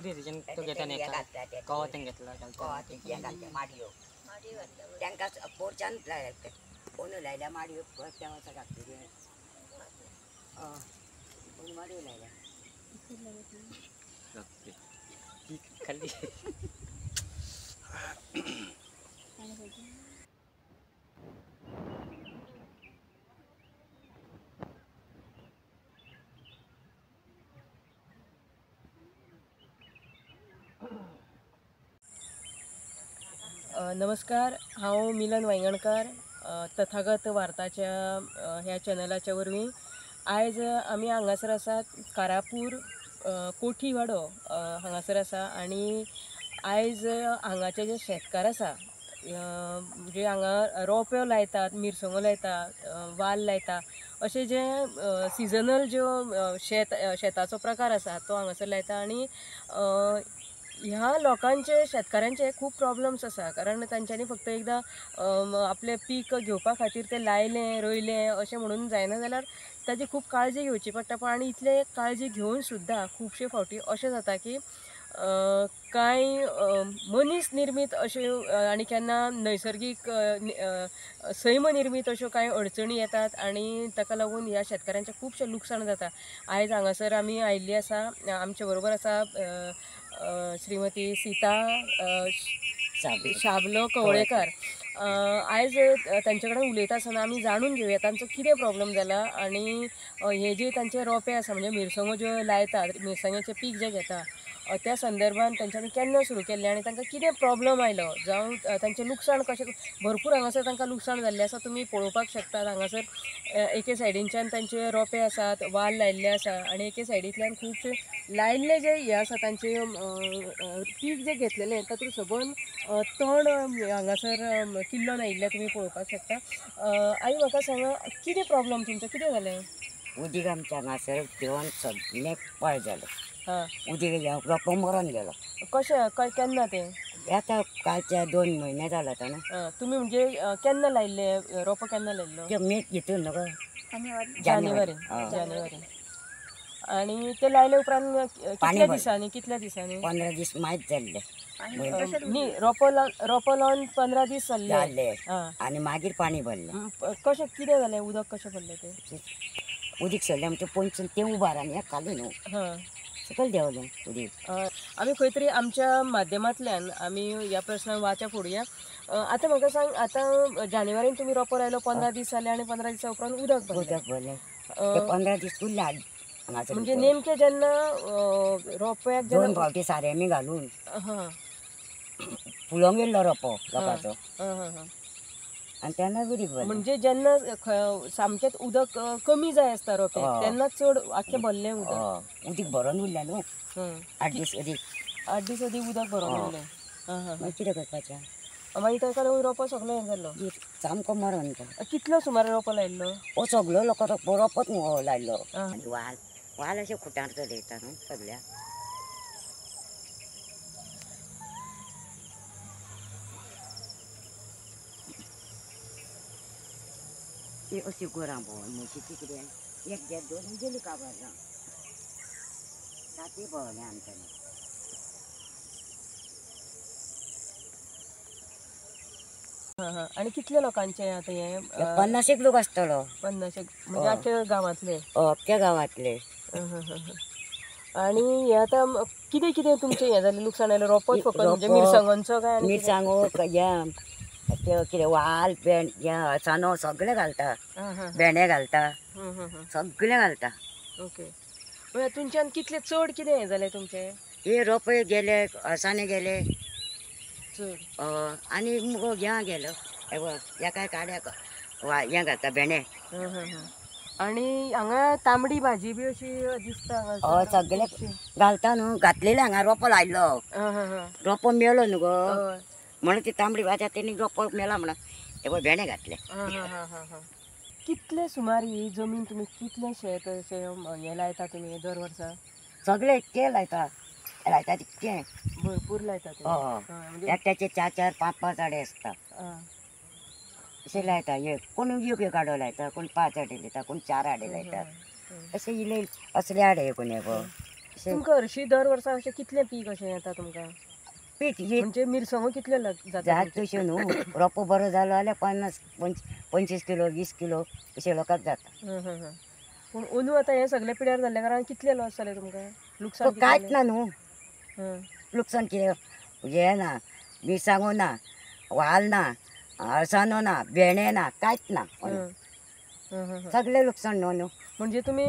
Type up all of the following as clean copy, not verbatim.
कधी रिजन तो घेता नाही का कवा ते घेतला घालता माडयो त्यांका पोरच्यान कोण लायल्या माडयो तेव्हाचा घातली कोण माडयो लायल्या खाली नमस्कार, हांव मिलन वांयगणकार तथागत वार्ताच्या ह्या चॅनलाच्या वरवीं आयज आमी हांगासर आसात कारापूर कोठीवाडो हांगासर आसा आनी आयज हांगाचे जे शेतकार आसा जे हांगा रोंप्यो लायतात, मिरसांगो लायतात, वाल लायता अशे जे सिजनल ज्यो शेताचो प्रकार आसा तो हांगासर लायता आनी ह्या लोकांचे शेतकारांचे खूब प्रॉब्लम्स आसा कारण तांच्यांनी फक्त एकदां आपले पीक घेवपा खातीर ते लायलें रोयलें अशें म्हणून जायना जाल्यार ताजी खूब काळजी घेवची पडटा पण आनी इतले काळजी घेवन सुद्दां खुबशे फावटी अशें जाता की कांय मनीस निर्मीत अश्यो आनी केन्ना नैसर्गीक सैम निर्मीत अश्यो कांय अडचणी येतात आनी ताका लागून ह्या शेतकाऱ्यांचें खुबशें लुकसाण जाता। आयज हांगासर आमी आयिल्ली आसा, आमचे बरोबर आसा श्रीमती सीता शाबलो कवळेकर। आयज तांचे कडेन उलयता आसतना आमी जाणून घेवया तांचो कितें प्रॉब्लम जाला आनी हे जे तांचे रोंपे आसा म्हणजे मिरसांगो ज्यो लायतात, मिरसांगेचें पीक जें घेता त्या संदर्भान तांच्यांनी केन्ना सुरू केल्लें आनी तांकां कितें प्रॉब्लम आयलो जावं तांचें लुकसाण कशें भरपूर हांगासर तांकां लुकसाण जाल्लें आसा। तुमी पळोवपाक शकतात हांगासर एके सायडीनच्यान तांचे रोंपे आसात, वाल लायिल्ले आसा आनी एके सायडींतल्यान खुबशे लायिल्ले जे हे आसा तांचे पीक जें घेतलेलें तातूंत सबंद तण हांगासर किल्लोन आयिल्लें तुमी पळोवपाक शकता। आई म्हाका सांगा कितें प्रॉब्लम तुमचो कितें जालें? उदीक आमच्या हांगासर देंवन सगळें पाड जालें। उदीक रोंपो मरून गेलो। कशें केन्ना तें? आतां कालच्या 2 म्हयने जाला न्हू। तुमी म्हणजे केन्ना लायिल्ले रोंपो केन्ना लायिल्लो? मे हितून न्हू जानेवारी आनी ते लायले उपरांत कितल्या दिसांनी 15 दीस मायज जाल्ले न्ही रोंपो लावन 15 दीस जाल्ले आनी मागीर पाणी भरलें। कशें कितें जालें उदक कशें भरलें तें? उदीक सरलें म्हणजे पंचून तें उबार आनी खाली न्हू सकयल देंवलें उदीक। आमी खंय तरी आमच्या माध्यमांतल्यान आमी ह्या प्रश्नाक वाचा फोडुया। आतां म्हाका सांग, आतां जानेवारीन तुमी रोंपो लायलो 15 दीस जाले आनी 15 दिसा उपरांत उदक भरलें 15 दीस उरले म्हणजे नेमके जेन्ना रोंप्याक 2 फावटी सारें घालून फुलोवन गेल्लो रोंपो लोकांचो आनी तेन्ना उदीक भरलें। म्हणजे जेन्ना सामकेंच उदक कमी जाय आसता रोंप्याक तेन्ना चड आख्खें भरलें उदीक भरोन उरलें न्हू 8 दीस अदीक उदक भरोन उरलें। मागीर कितें करपाचें? मागीर ताका लागून रोंपो सगळो हें जालो सामको मरून गेलो। कितलो सुमार रोंपो लायिल्लो? सगळो लोकां रोंपोच लायिल्लो आनी वाल अशें खुटार चलयता न्हू सगळ्या। ती अशी गोरां भोंवन म्हशीची कितें एक गेट 2 गेली काबार जावन राती भोंवलें आमच्यांनी। आनी कितले लोकांचे आतां हे? 50 एक लोक आसतलो। 50 म्हणजे आख्ख्या गांवांतले? अख्ख्या गांवांतले। आनी हे आतां कितें कितें तुमचें हें जालें लुकसाण जालें? रोंपोच फकत म्हणजे मिरसांगोंचो काय? मिरसांगो कितें वाल सानो सगळें घालता, भेंडे घालता, सगळें घालता। ओके, हातूंच्यान कितलें चड कितें हें जालें तुमचें? हे रोंपे गेले, अळसाणे गेले चड आनी मुगो गेलो एका काड्याक हें घालता भेंडे। आनी हांगा तांबडी भाजी बी अशी दिसता? सगळें घालता न्हू, घातलेलें हांगा रोंपो लायिल्लो रोंपो मेलो न्हू गो म्हणून ती तांबडी भाजी तेणी रोंपो मेला म्हणून हे भेंडे घातले। कितले सुमार ही जमीन तुमी कितलें शेत अशें हें लायता तुमी दर वर्सा? सगळें इतकें लायता तितकें भरपूर लायता एकट्याचे 4-4, 5-5 आडे आसता अशें लायता। कोण एक आडो लायता, कोण 5 आडे लायता, कोण 4 आडे लायता अशें इल्ले असले आडे कोण गो। तुमकां हरशीं दर वर्सा अशें कितलें पीक अशें येता तुमकां? पीक हे म्हणजे मिरसांगो कितले जाता? जात तश्यो न्हू, रोपो बरो जालो जाल्यार 50-25 किलो 20 किलो अशें लोकांक जाता. पूण अंदू आतां हें सगळें पिड्यार जाल्ल्या कारणान कितले लॉस जाले तुमकां? लुकसाण कितलें कांयच जालें? ना न्हू, हं. लुकसाण कितें हें ना, मिरसांगो ना, वाल ना, अळसांदो ना, भेंडे ना, कांयच ना, हं. हं. सगळें लुकसाण न्हू. म्हणजे तुमी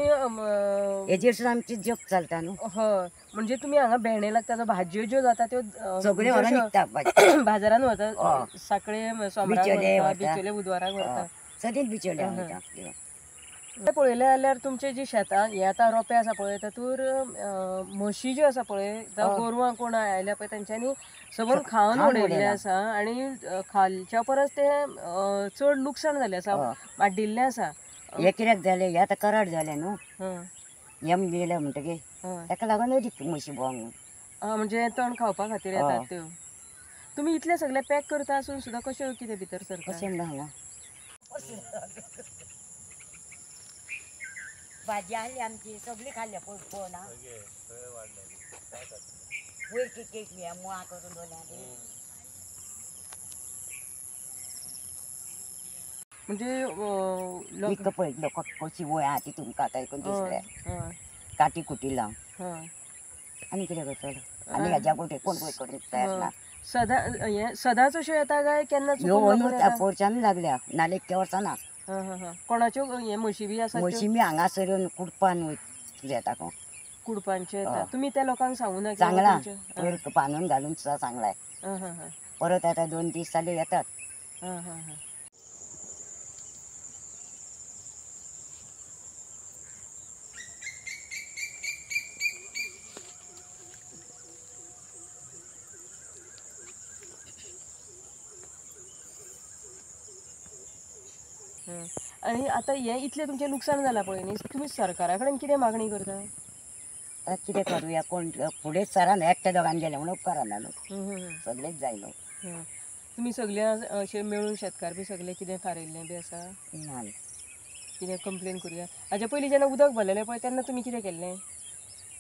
हेजेर सुद्दां आमची जग चलता न्हू. हय, म्हणजे तुमी हांगा भेंडे लागता जावं भाजयो ज्यो जाता त्यो सगळें व्हरोन विकता बाजारान व्हरता, सांकळे सोमाराक बिचोले व्हरता, व्हरता. बिचोले बुधवाराक व्हरता. सदींच बिचोले वयता. पळयलें जाल्यार तुमचे जी शेतां हे आतां रोंपे आसा पळय तातूर म्हशी ज्यो आसा पळय जावं गोरवां कोण आयल्या पळय तांच्यांनी सबंद खावन उडयल्ले आसा आनी खालच्या परस ते चड लुकसाण जाल्लें आसा, वाडिल्लें आसा. हे कित्याक जालें, हे आतां कराड जालें न्हू, हं. येम गेले म्हणटकीर ताका लागून अदीक म्हशी भोवंक. म्हणजे तण खावपा खातीर येतात त्यो. तुमी इतले सगळे पॅक करता आसून सुद्दां कशें कितें भितर सरता? अशें ना हांगा भाजी आहली आमची सगळी खाल्ल्या पळोवना वयर केक मुळा करून दवरल्या. म्हणजे विकत पळयतलो कशी वय आहा ती तुमकां आतां एकूण दिसलें काटी कुटी लावन आनी कितें करतलो आनी हेज्या पोटी कोण वयर करून तयार ना. सदांच अश्यो येता काय केन्ना ह्यो अंदू पोरच्यान लागल्या नाल्यार इतक्या वर्सां ना. कोणाच्यो हे म्हशी बी आसा? म्हशी मी हांगासर येवन कुडपान येता कोण कुडपांचे येता. तुमी त्या लोकांक सांगू ना? चांगला वयर बांदून घालून सुद्दां चांगलाय. परत आतां 2 दीस जाले येतात. आनी आतां हें इतलें तुमचें लुकसाण जालां पळय न्ही, तुमी सरकारा कडेन कितें मागणी करता? आतां कितें करुया कोण फुडेंच सरान एकट्या दोगांक गेले म्हणून उपकारना न्हू, सगळेंच जाय न्हू. तुमी सगळे अशें मेळून शेतकार बी सगळे कितें थारायल्लें बी आसा? ना कितें कंप्लेन करुया? हाच्या पयलीं जेन्ना उदक भरलेलें पळय तेन्ना तुमी कितें केल्लें?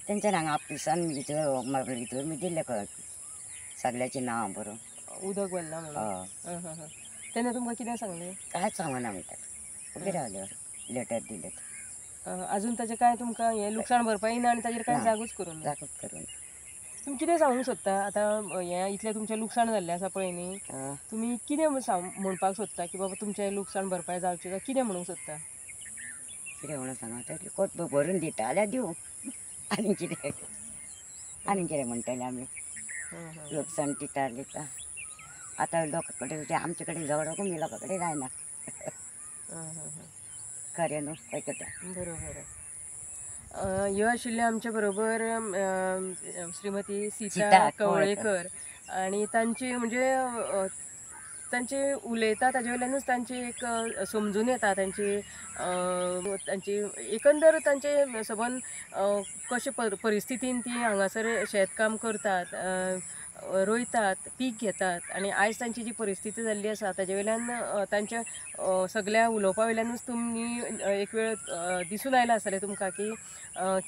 तेंच्यान हांगा ऑफिसान भितर दिल्लें सगळ्याचें नांव बरोवन. उदक भरलां म्हणून? तेन्ना तुमकां कितें सांगलें? कांयच सांगना म्हणटात उबे रावले लेटर दिलें. अजून ताजें कांय तुमकां हें लुकसाण भरपाई ना आनी ताजेर कांय जागूच करूं ना? तुमी कितें सांगूंक सोदता? आतां हें इतलें तुमचें लुकसाण जाल्लें आसा पळय न्ही, तुमी कितें म्हणपाक सोदता की बाबा तुमचें लुकसाण भरपाय जावची काय कितें म्हणूंक सोदता? कितें म्हणून सांगता कोट भरून दिता जाल्यार दिवं आनी कितें म्हणटलें आमी. लुकसाण दिता आतां लोकां कडेन आमचे कडेन झगडोंक बी लोकां कडेन जायना. खरें न्हू काय करता. बरोबर. ह्यो आशिल्ले आमचे बरोबर श्रीमती सीता कवळेकर आनी तांची म्हणजे तांचे उलयता ताजे वयल्यानूच तांची एक समजून येता तांची एकंदर तांचे सबंद कशे परिस्थितीन ती हांगासर शेतकाम करतात, रोयतात, पीक घेतात आनी आयज तांची जी परिस्थिती जाल्ली आसा ताजे वयल्यान तांच्या सगळ्या उलोवपा वयल्यानूच तुमी एक वेळ दिसून आयला आसतलें तुमकां की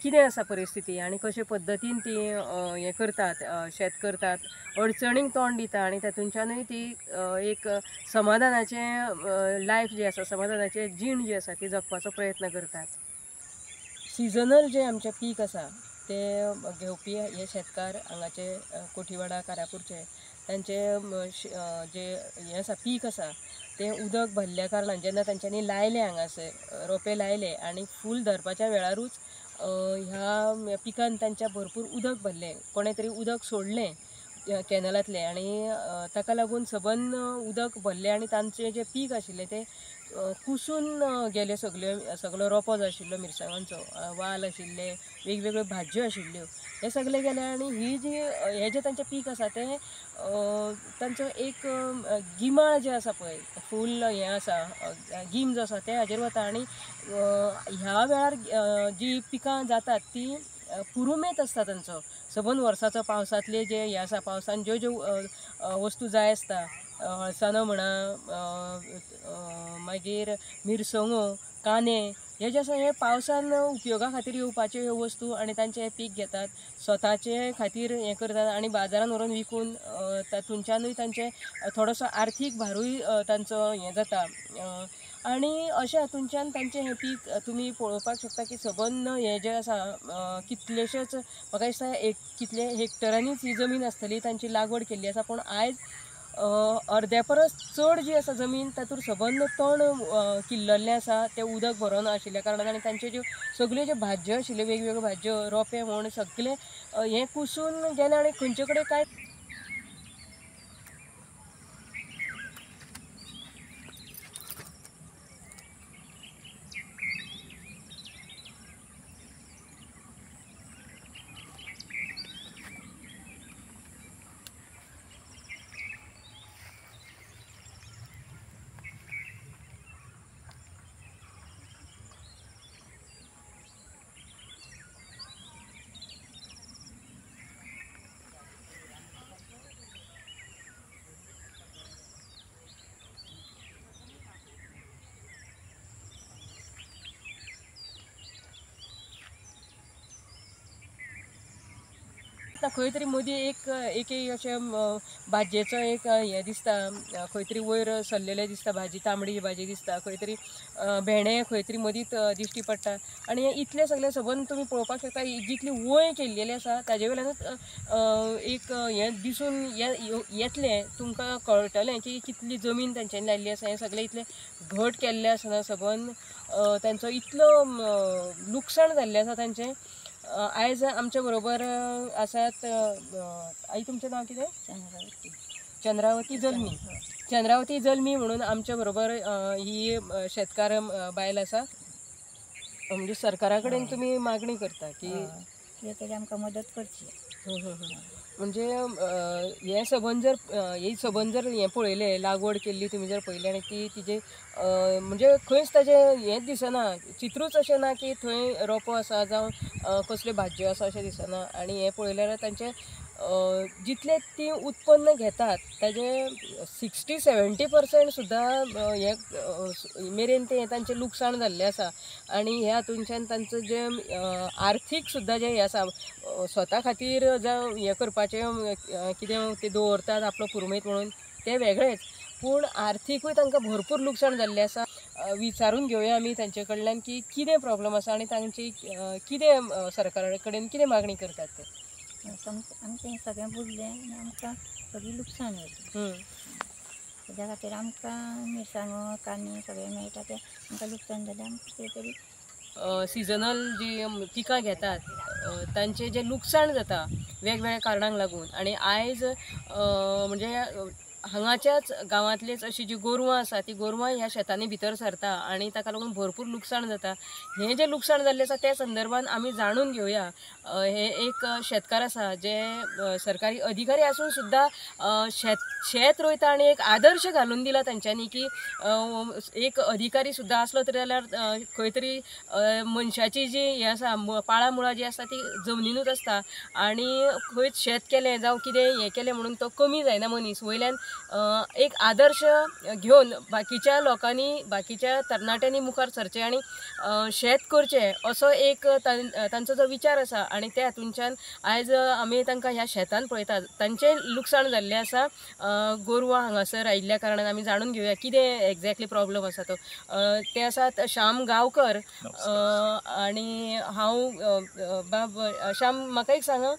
कितें आसा परिस्थिती आनी कशे पद्दतीन ती हें करतात, शेत करतात, अडचणींक तोंड दिता आनी तातूंतल्यानूय ती एक समाधानाचें लायफ जें आसा, समाधानाचें जीण जी आसा ती जगपाचो प्रयत्न करतात. सिजनल जे आमचे पीक आसा ते घेवपी हे शेतकार हांगाचे कोठीवाडा कारापूरचे तांचे जे हें आसा पीक आसा तें उदक भरल्या कारणान जेन्ना तांच्यांनी लायलें हांगासर रोंपे लायले आनी फूल धरपाच्या वेळारूच ह्या पिकान तांच्या भरपूर उदक भरलें, कोणें तरी उदक सोडलें कॅनलांतलें आनी ताका लागून सबंद उदक भरलें आनी तांचें जें पीक आशिल्लें तें कुसून गेले सगळो रोंपो जो आशिल्लो मिरसांगांचो, वाल आशिल्ले, वेगवेगळ्यो भाज्यो आशिल्ल्यो हे सगळे गेले आनी हे जे तांचें पीक आसा तें तांचो एक गिमाळ जें आसा पळय फूल हें आसा गीम जो आसा तें हाजेर वता आनी ह्या वेळार जी पिकां जातात ती पुरुमेत आसता तांचो सबंद वर्साचो पावसांतले जे हे आसा पावसान ज्यो ज्यो वस्तू जाय आसता अळसांदो म्हणा मागीर मिरसांगो, कांदे हे जे आसा हे पावसान उपयोगा खातीर येवपाच्यो ह्यो वस्तू आनी तांचे हे पीक घेतात, स्वताचे खातीर हे करतात आनी बाजारान व्हरून विकून तातूंच्यानूय तांचे थोडोसो आर्थीक भारूय तांचो हे जाता। आनी अशे हातूंच्यान तांचें हें पीक तुमी पळोवपाक शकता की सबंद हे जे आसा कितलेशेच म्हाका दिसता कितले हेक्टरांनीच ही जमीन आसतली तांची लागवड केल्ली आसा, पूण आयज अर्द्या परस चड जी आसा जमीन तातूंत सबंद तण किल्लल्लें आसा, तें उदक भरोन आशिल्ल्या कारणान आनी तांच्यो ज्यो सगळ्यो ज्यो भाज्यो आशिल्ल्यो वेगवेगळ्यो भाज्यो रोंपे म्हण सगळें हें कुसून गेलें आनी खंयचे कडेन कांय खंय तरी मदीं एक अशें भाजयेचो एक हें दिसता, खंय तरी वयर सरलेलें दिसता, भाजी तांबडी भाजी दिसता, खंय तरी भेंडे खंय तरी मदींच दिश्टी पडटा। आनी हें इतलें सगळें सबंद तुमी पळोवपाक शकता, जितली वय केल्लेली आसा ताजे वयल्यानूच एक हें दिसून येतलें, तुमकां कळटलें की कितली जमीन तांच्यांनी लायिल्ली आसा। हें सगळें इतलें घट केल्लें आसना सबंद तांचो इतलो लुकसाण जाल्लें आसा तांचें। आयज आमच्या बरोबर आसात, आई तुमचें नांव कितें? चंद्रावती जल्मी। चंद्रावती जल्मी म्हणून आमच्या बरोबर ही शेतकार बायल आसा। म्हणजे सरकारा कडेन तुमी मागणी करता की कितें तरी आमकां मदत करची। म्हणजे हे सबंद जर हें पळयलें, लागवड केल्ली तुमी जर पळयली आनी ती तिजे म्हणजे खंयच ताजें हेंच दिसना, चित्रूच अशें ना की थंय रोंपो आसा जावं कसल्यो भाज्यो आसा अशें दिसना। आनी हें पळयल्यार तांचें जितलें ती उत्पन्न घेतात ताजे 60-70% सुद्दां हे मेरेन तें तांचें लुकसाण जाल्लें आसा। आनी ह्या हातूंच्यान तांचो जें आर्थीक सुद्दां जें हें आसा, स्वता खातीर जावं हें करपाचें कितें ते दवरतात आपलो पुरुमेत म्हणून तें वेगळेंच, पूण आर्थीकूय तांकां भरपूर लुकसाण जाल्लें आसा। विचारून घेवया आमी तांचे कडल्यान की कितें प्रॉब्लम आसा आनी तांची कितें सरकारा कडेन कितें मागणी करतात ते। आमचें सगळें बुडलें आनी आमकां सगळी लुकसाण जाली। तेज्या खातीर आमकां मिरसांगो कांदे सगळें मेळटा तें आमकां लुकसाण जालें। आमकां कितें तरी सिजनल जी पिकां घेतात तांचें जें लुकसाण जाता वेगवेगळ्या कारणांक लागून, आनी आयज म्हणजे हांगाच्याच गांवांतलीच अशी जी गोरवां आसा ती गोरवां ह्या शेतांनी भितर सरता आनी ताका लागून भरपूर लुकसाण जाता। हें जें लुकसाण जाल्लें आसा त्या संदर्भान आमी जाणून घेवया। हे एक शेतकार आसा जे सरकारी अधिकारी आसून सुद्दां शेत रोयता आनी एक आदर्श घालून दिला तांच्यांनी की एक अधिकारी सुद्दां आसलो तरी जाल्यार खंय तरी मनशाची जी हें आसा पाळामुळां जी आसता ती जमनीनूच आसता, आनी खंयच शेत केलें जावं कितें हें केलें म्हणून तो कमी जायना मनीस। वयल्यान एक आदर्श घेवन बाकीच्या लोकांनी, बाकीच्या तरणाट्यांनी मुखार सरचें आनी शेत करचें असो एक तांचो जो विचार आसा। आनी त्या हातूंच्यान आयज आमी तांकां ह्या शेतान पळयतात तांचें लुकसाण जाल्लें आसा गोरवां हांगासर आयिल्ल्या कारणान। आमी जाणून घेवया कितें एक्झॅक्टली प्रॉब्लम आसा तो। ते आसात श्याम गांवकर आनी हांव बाब श्याम, म्हाका एक सांगा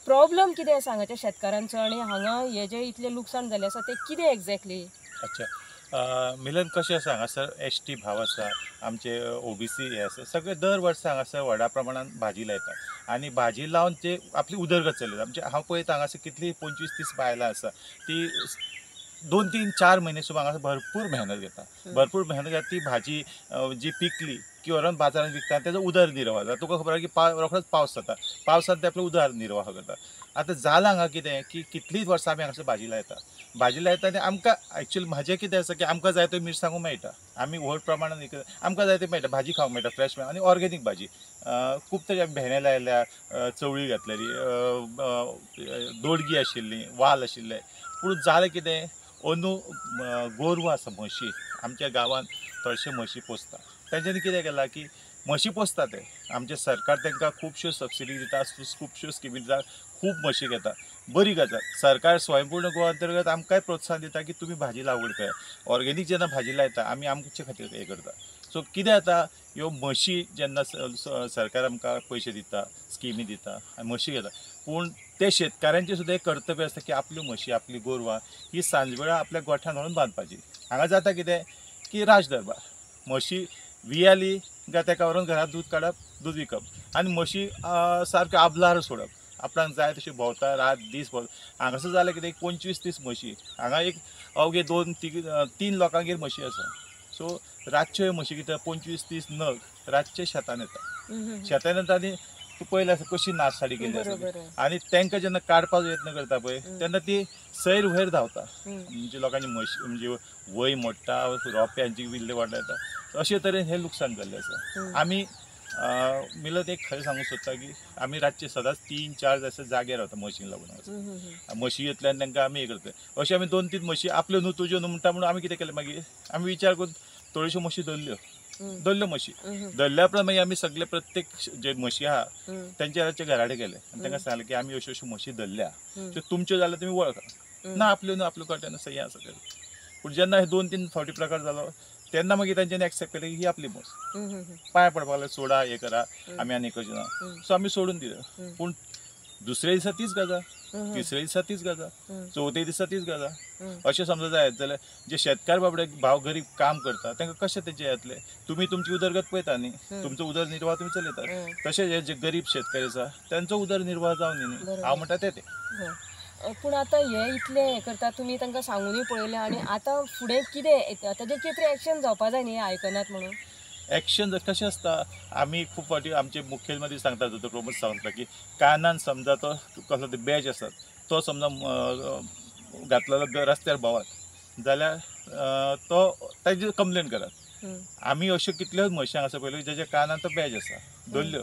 प्रॉब्लम कितें आसा हांगाच्या शेतकारांचो आनी हांगा हे जे इतलें लुकसाण जाल्लें आसा तें कितें एक्झॅक्टली? अच्छा, मिलन कशें आसा हांगासर ST भाव आसा, आमचे OBC हे आसा, सगळे दर वर्सा हांगासर व्हडा प्रमाणान भाजी लायतात आनी भाजी लावन ते आपली उदरगत चलयता। आमचे हांव पळयता हांगासर कितली 25-30 बायलां आसा ती 2-3-4 म्हयने सुद्दां हांगासर भरपूर मेहनत घेता। भरपूर मेहनत घेता ती भाजी जी पिकली की व्हरून बाजारात विकता, तेजो उदरनिर्वाह जाता। तुका खबर आसा की रोखडोच पावस जाता, पावसांत ते आपलो उदरनिर्वाह करता। आतां जालां हांगा कितें की कितलींच वर्सां आमी हांगासर भाजी लायता आनी आमकां एक्चुअली म्हाजें कितें आसा की आमकां जाय त्यो मिरसांगो मेळटा, आमी व्हड प्रमाणान आमकां जाय तें मेळटा, भाजी खावंक मेळटा, फ्रेश मेळटा आनी ऑर्गेनीक भाजी। खूब तरी आमी भेंडे लायल्या, चवळी घातलेली, दोडगी आशिल्ली, वाल आशिल्ले, पूण जालें कितें, अंदू गोरवां आसा, म्हशी आमच्या गांवांत थोडेशे म्हशी पोसता, तेंच्यांनी कितें केलां की म्हशी पोसता ते आमचे सरकार तांकां खुबश्यो सबसिडी दिता, खुबश्यो स्किमी दिता, खूब म्हशी घेता, बरी गजाल. सरकार स्वयंपूर्ण गोवा अंतर्गत आमकांय प्रोत्साहन दिता की तुमी भाजी लागवड करा. ऑर्गेनीक जेन्ना भाजी लायता आमी आमचे खातीर हें करता. सो कितें जाता, ह्यो म्हशी जेन्ना सरकार आमकां पयशे दिता, स्किमी दिता आनी म्हशी घेता, पूण ते शेतकाऱ्यांचें सुद्दां एक कर्तव्य आसता की आपल्यो म्हशी, आपली गोरवां ही सांजवेळा आपल्या गोठ्यान व्हरून बांदपाची. हांगा जाता कितें की राज दरबार, म्हशी वियाली काय ताका व्हरून घरात दूद काडप, दूद विकप आनी म्हशी सारक्यो आबलार सोडप. आपणाक जाय तशी भोंवता, रात दीस भोंवता. हांगासर जालें कितें 25-30 म्हशी. हांगा एक अवघे 2-3 लोकांगेर म्हशी आसा. सो रातच्यो म्हशी कितें 25-30 नग रातचे शेतान येता. शेतान येता आनी तूं पयलें आसा कशी नाशसाडी केल्ली आसा आनी तांकां जेन्ना काडपाचो यत्न करता पळय तेन्ना ती सैर वयर धांवता. म्हणजे लोकांची म्हशी म्हणजे वय मोडटा, रोंप्यांची विल्लेवाट लायता. अशे तरेन हें लुकसाण जाल्लें आसा. आमी मिलत एक खरें सांगूंक सोदता की आमी रातचे सदांच 3-4 अशे जाग्यार रावता म्हशींक लागून. म्हशी येतल्यान तांकां आमी हें करता. अशें आमी 2-3 म्हशी आपल्यो न्हू तुज्यो न्हू म्हणटा म्हणून आमी कितें केलें मागीर आमी विचार करून थोड्योश्यो म्हशी धरल्यो म्हशी. धरल्या उपरांत मागीर आमी सगळे प्रत्येक जे म्हशी आहा तेंच्या रातचे घराडे गेले आनी तांकां सांगलें की आमी अश्यो अश्यो म्हशी धरल्या, त्यो तुमच्यो जाल्यार तुमी वळखा. ना आपल्यो न्हू, आपल्यो कट्यान सही आसा सगळें. पूण जेन्ना हे 2-3 फावटी प्रकार जालो तेन्ना मागीर तांच्यांनी एक्सेप्ट केलें की ही आपली म्हस. पांय पडपाक लागले, सोडा हें करा, आमी आनी करचें ना. सो आमी सोडून दिलें. पूण दुसऱ्या दिसा तीच गजाल, तिसऱ्या दिसा तीच गजाल, चवथ्या दिसा तीच गजाल. अशें समजा जायत जाल्यार जे शेतकार बाबडे भाव गरीब काम करता तांकां कशें तेंचे येतले. तुमी तुमची उदरगत पळयता न्ही, तुमचो उदरनिर्वाह तुमी चलयतात. तशेंच हे जे गरीब शेतकरी आसा तांचो उदरनिर्वाह जावं न्ही. हांव म्हणटा ते पूण आतां हे इतले हें करता तुमी तांकां सांगूनय पळयलें आनी आतां फुडें कितें ताजेर कितें एक्शन जावपा जाय न्ही आयकनात म्हणून. एक्शन कशें आसता, आमी खूब फावटी आमचे मुखेलमंत्री सांगता, दोतोर प्रमोद सांगता की कानान समजा तो कसलो ते बॅज आसा तो समजा घातलेलो रस्त्यार भोंवत जाल्यार तो ताजी कंप्लेन करात. आमी अश्यो कितल्योच म्हशी आसा पळय जेच्या कानान तो बॅज आसा धरल्यो,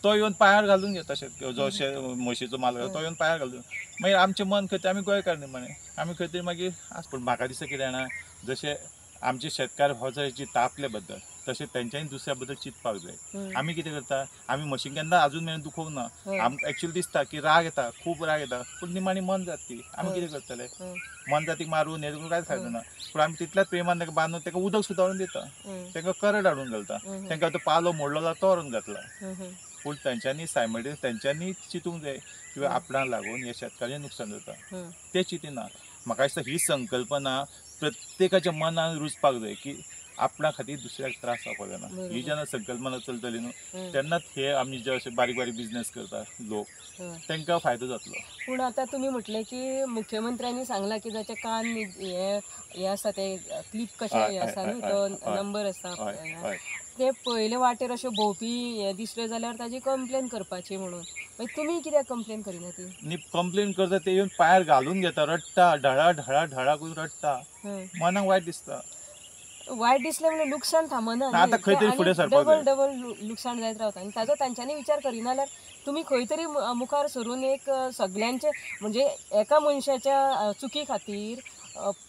तो येवन पांयार घालून घेता. जो म्हशीचो मालक तो येवन पांयार घालून मागीर आमचें मन खंय आमी गोंयकार न्ही म्हणे आमी खंय तरी मागीर पूण म्हाका दिसता कितें जाणा, जशे आमचे शेतकार भाव जर चिंतता आपले बद्दल तशें तेंच्यांनी दुसऱ्या बद्दल चिंतपाक जाय. आमी कितें करता, आमी म्हशींक केन्ना आजून मेरेन दुखोवंक ना. आमकां एक्चुअली दिसता की राग येता, खूब राग येता, पूण निमाणी मन जाता ती. आमी कितें करतले, मन जातीक मारून हे करून कांयच फायदो ना. पूण आमी तितल्याच प्रेमान ताका बांदून ताका उदक सुद्दां हाडून दिता, तांकां करड हाडून घालता, तांकां तो पालो मोडलो जाल्यार तो व्हरून घातला. पूण तेंच्यांनी सायमल्टेनियस तेंच्यांनी चिंतूंक जाय की आपणाक लागून हे शेतकाराचें नुकसाण जाता. ते चिंतिना. म्हाका दिसता ही संकल्पना प्रत्येकाच्या मनान रुजपाक जाय की आपणा खातीर दुसऱ्याक त्रास जावपाक जायना. ही जेन्ना संकल्पना चलतली न्हू तेन्नाच हे आमी जे अशे बारीक बारीक बिजनेस करता लोक तांकां फायदो जातलो. पूण आतां तुमी म्हटलें की मुख्यमंत्र्यांनी सांगलां की ताचे कान हे आसा ते क्लिप कशे हे आसा न्ही, तो नंबर आसा ते पयले वाटेर अशे भोंवपी हे दिसले जाल्यार ताजी कंप्लेन करपाची म्हणून. मागीर तुमी कित्याक कंप्लेन करिना ती? न्ही कंप्लेन करता ते येवन पांयार घालून घेता, रडटा, ढळा ढळा ढळा करून रडटा. मनाक वायट दिसता. वायट दिसलें म्हणजे लुकसाण थांबना. आतां खंय तरी फुडें सरपाक जाय. डबल लुकसाण जायत रावता आनी ताजो तांच्यांनी विचार करिना जाल्यार तुमी खंय तरी मुखार सरून एक सगळ्यांचे म्हणजे एका मनशाच्या चुकी खातीर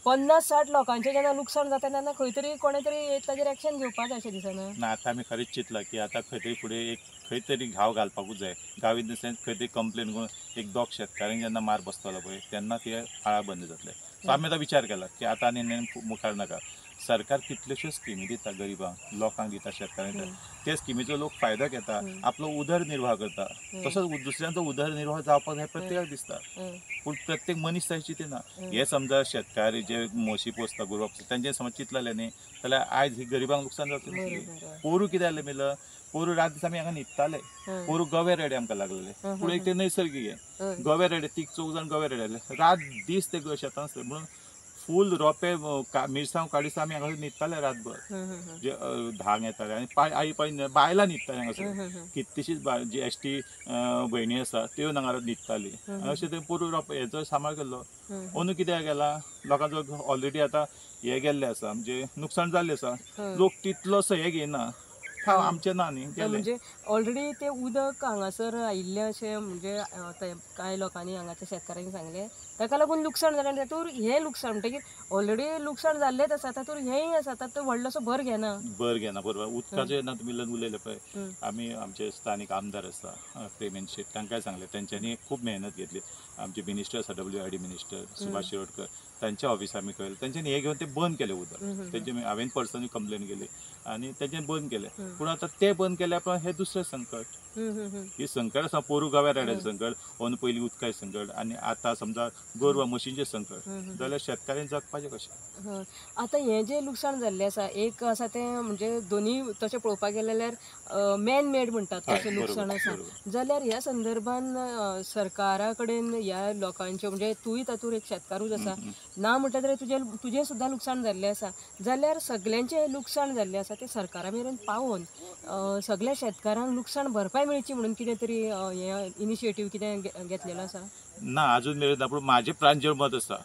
50-60 लोकांचें जेन्ना लुकसाण जाता तेन्ना खंय तरी कोणे तरी ताजेर एक्शन घेवपा जाय अशें दिसना. ना आतां आमी खरेंच चिंतलां की आतां खंय तरी फुडें एक खंय तरी घाव घालपाकूच जाय. घाव इन द सेन्स खंय तरी कंप्लेन करून एक दोग शेतकाऱ्यांक जेन्ना मार बसतलो पळय तेन्ना ते आळा बंद जातले. सो आमी आतां विचार केला की आतां आनी मुखार नाका. सरकार कितल्योश्यो स्किमी दिता गरिबांक, लोकांक दिता, शेतकाऱ्यांक. ते स्किमीचो लोक फायदो घेता, आपलो उदरनिर्वाह करता. तसोच दुसऱ्यांचो उदरनिर्वाह जावपाक जाय प्रत्येकाक दिसता. पूण प्रत्येक मनीस तशें चिंतना. हे समजा शेतकारी जे म्हशी पोसता, गोरवां पोसता तेंचे समज चिंतलें न्ही जाल्यार आयज ही गरिबांक लुकसाण जातलें. पोरू कितें जालें मिलं, पोरू रात दीस आमी हांगा न्हिदताले, पोरू गवे रेडे आमकां लागलेले. पूण एक ते नैसर्गीक हे गवे रेडे 3-4 जाण गवे रेडे जाले. रात दीस ते शेतान आसले म्हणून फूल रोंपे मिरसांग काडीस आमी हांगा न्हिदताले रातभर. जे धांक येताले आनी आई पाय बायलां न्हिदतालीं हांगासर. कितलीशींच जी एसटी भयणी आसा त्यो हांगा न्हिदताली. अशें ते पुरो रोंपे हेचो सांबाळ केल्लो. अंदू कित्याक गेला, लोकांचो ऑलरेडी आतां हे गेल्ले आसा म्हणजे नुकसाण जाल्लें आसा. लोक तितलोसो हे घेयना. आमचे ना न्ही गेले. म्हणजे ऑलरेडी ते उदक हांगासर आयिल्लें अशें म्हणजे कांय लोकांनी हांगाच्या शेतकाऱ्यांनी सांगलें, ताका लागून लुकसाण जालें. आनी तातूंत हें लुकसाण म्हणटकीर ऑलरेडी लुकसाण जाल्लेंच आसा, तातूंत हेंय आसा, तातूंत व्हडलोसो भर घेना. बरोबर. उदकाचे ना तुमी उलयले पळय, आमी आमचे स्थानीक आमदार आसा प्रेमेंद शेट, तांकांय सांगले, तेंच्यांनी खूब मेहनत घेतली. आमचे मिनिस्टर आसा WID मिनिस्टर सुभाष शिरोडकर, तांच्या ऑफिसांत आमी कळयलें, तेंच्यांनी हें घेवन ते बंद केलें उदक. तेंचे हांवें पर्सनली कंप्लेन केली आनी तेंच्यांनी बंद केलें. पूण आतां ते बंद केल्या पण हें दुसरें संकट. ही संकट आसा, पोरू गांव्या रेड्याचें संकट, अंदू पयलीं उदकाचें संकट, आनी आतां समजा गोरवां म्हशींचें संकट, जाल्यार शेतकाऱ्यांनी जगपाचें कशें? आतां हें जें लुकसाण जाल्लें आसा, एक आसा तें म्हणजे दोनी तशें पळोवपाक गेलें जाल्यार मॅन मेड म्हणटात तशें लुकसाण आसा. जाल्यार ह्या संदर्भान सरकारा कडेन ह्या लोकांचे म्हणजे तूंय तातूंत एक शेतकारूच आसा, ना म्हणटा जाल्यार तुजें सुद्दां लुकसाण जाल्लें आसा, जाल्यार सगल्यांचें लुकसाण जाल्लें आसा तें सरकारा मेरेन पावोवन सगळ्या शेतकारांक लुकसाण भरपाय मेळची म्हणून कितें तरी हें इनिशिएटीव कितें घेतलेलो आसा? ना, अजून मेरेन ना. पूण म्हजें प्रांजळ मत आसा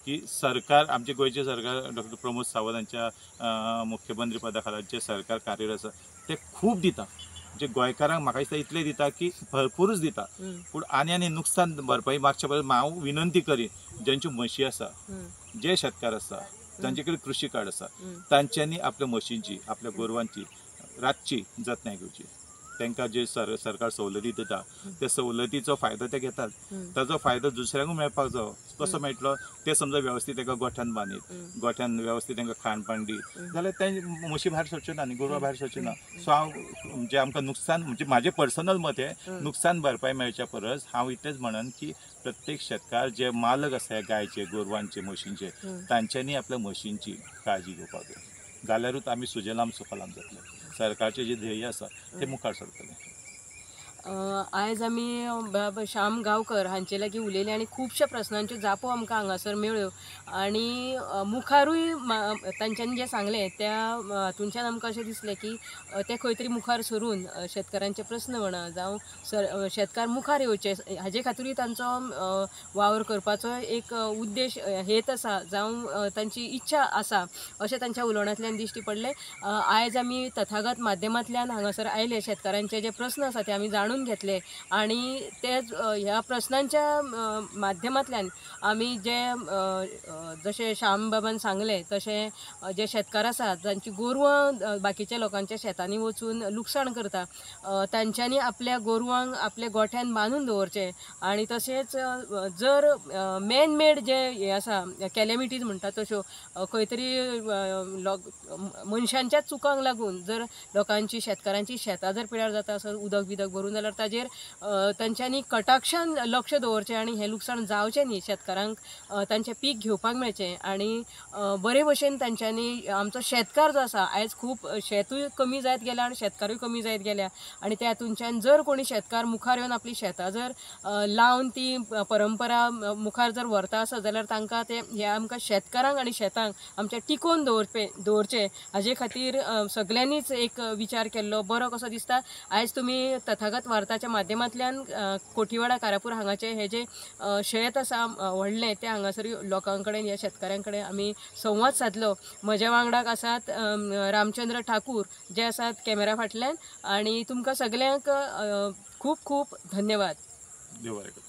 की सरकार, आमचे गोंयचें सरकार डॉ. प्रमोद सावंत हांच्या मुख्यमंत्री पदा खाला जें सरकार कार्यरत आसा तें खूब दिता. म्हणजे गोंयकारांक म्हाका दिसता इतलें दिता की भरपूरच दिता. पूण आनी नुकसान भरपाई मागच्या परस हांव विनंती करीन, ज्यांच्यो म्हशी आसा, जे शेतकार आसा, तांचे कडेन कृशी कार्ड आसा, तांच्यांनी आपल्या म्हशींची, आपल्या गोरवांची रातची जतनाय घेवची. तांकां जे सरकार सवलती दिता त्या सवलतीचो फायदो ते घेतात. ताचो फायदो दुसऱ्यांकूय मेळपाक जाय. कसो मेळटलो? ते समजा वेवस्थीत तांकां गोठ्यान बांदीत, गोठ्यान वेवस्थीत तांकां खाणपाण दीत, जाल्यार ते म्हशी भायर सरच्यो ना आनी गोरवां भायर सरच्यो ना. सो हांव म्हणजे आमकां नुकसान, म्हणजे म्हाजें पर्सनल मत हें, नुकसान भरपाय मेळच्या परस हांव इतलेंच म्हणन की प्रत्येक शेतकार जे मालक आसा गायचे, गोरवांचे, म्हशींचे, तांच्यांनी आपल्या म्हशींची काळजी घेवपाक जाय. जाल्यारूच आमी सुजलाम सुफलाम जातले. सरकारचें जें ध्येय आसा तें मुखार सरतलें. आयज आमी श्याम गांवकर हांचे लागीं उलयले आनी खुबश्या प्रस्नांच्यो जापो आमकां हांगासर मेळ्ळ्यो. आनी मुखारूय तांच्यांनी जें सांगलें त्या हातूंतल्यान आमकां अशें दिसलें की ते खंय तरी मुखार सरून शेतकारांचे प्रस्न म्हणा जावं शेतकार मुखार येवचे हाजे खातीरूय तांचो वावर करपाचो एक उद्देश हेत आसा, जावं तांची इच्छा आसा अशें तांच्या उलोवण्यांतल्यान दिश्टी पडलें. आयज आमी तथागत माध्यमांतल्यान हांगासर आयले, शेतकारांचे जे प्रस्न आसा ते आमी जाणून घेतले आनी ते ह्या प्रस्नांच्या माध्यमांतल्यान आमी जे जशें श्याम बाबान सांगलें तशें जे शेतकार आसात जांची गोरवां बाकीच्या लोकांच्या शेतांनी वचून लुकसाण करता, तांच्यांनी आपल्या गोरवांक आपल्या गोठ्यान बांदून दवरचें. आनी तशेंच जर मॅन मेड जे हे आसा कॅलेमिटीज म्हणटा तश्यो खंय तरी मनशांच्याच चुकांक लागून जर लोकांची शेतकारांची शेतां जर पिड्यार जाता आसत, उदक बिदक भरून, जाल्यार ताजेर तांच्यांनी कटाक्षान लक्ष दवरचें आनी हें लुकसाण जावचें न्ही. शेतकारांक तांचें पीक घेवपाक मेळचें आनी बरे भशेन तांच्यांनी आमचो शेतकार जो आसा आयज खूब शेतूय कमी जायत गेल्या आनी शेतकारूय कमी जायत गेल्या. आनी त्या हातूंतल्यान जर कोणी शेतकार मुखार येवन आपली शेतां जर लावन ती परंपरा मुखार जर व्हरता आसत जाल्यार तांकां ते हे आमकां शेतकारांक आनी शेतांक आमच्या टिकोवन दवरचें हाजे खातीर सगल्यांनीच एक विचार केल्लो बरो कसो दिसता. आयज तुमी तथागत वार्ताच्या माध्यमांतल्यान कोठीवाडा कारापूर हांगाचें हें जें शेत आसा व्हडलें तें हांगासर लोकां कडेन ह्या शेतकाऱ्यां कडेन आमी संवाद सादलो. म्हज्या वांगडाक आसात रामचंद्र ठाकूर जे आसात कॅमेरा फाटल्यान. आनी तुमकां सगल्यांक खूब खूब धन्यवाद. देव बरें करूं.